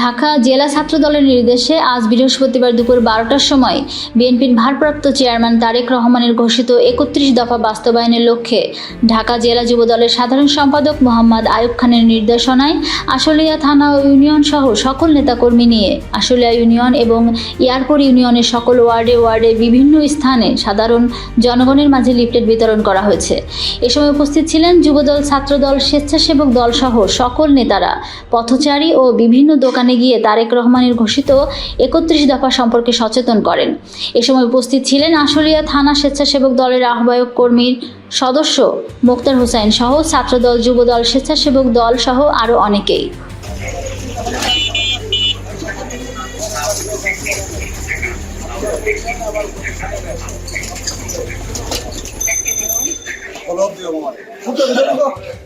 ঢাকা জেলা ছাত্র দলের নির্দেশে আজ বৃহস্পতিবার দুপুর 12টার সময় বিএনপির ভারপ্রাপ্ত চেয়ারম্যান তারেক রহমানের ঘোষিত 31 দফা বাস্তবায়নের লক্ষ্যে ঢাকা জেলা যুব দলের সাধারণ সম্পাদক মোহাম্মদ আয়ুব খানের নির্দেশনায় আশুলিয়া থানা ও ইউনিয়ন সহ সকল নেতাকর্মী নিয়ে আশুলিয়া ইউনিয়ন এবং এয়ারপোর ইউনিয়নের সকল ওয়ার্ডে বিভিন্ন স্থানে সাধারণ জনগণের মাঝে লিফলেট বিতরণ করা হয়েছে। এ সময় উপস্থিত ছিলেন যুবদল, ছাত্রদল, স্বেচ্ছাসেবক দল সহ সকল নেতারা। পথচারী ও বিভিন্ন দোকানে গিয়ে তারেক রহমানের ঘোষিত 31 দফা সম্পর্কে সচেতন করেন। এ সময় উপস্থিত ছিলেন আশুলিয়া থানা স্বেচ্ছাসেবক দলের আহ্বায়ক কর্মীর সদস্য মোক্তার হোসাইন সহ ছাত্রদল, যুবদল, স্বেচ্ছাসেবক দল সহ আরও অনেকেই। Follow up the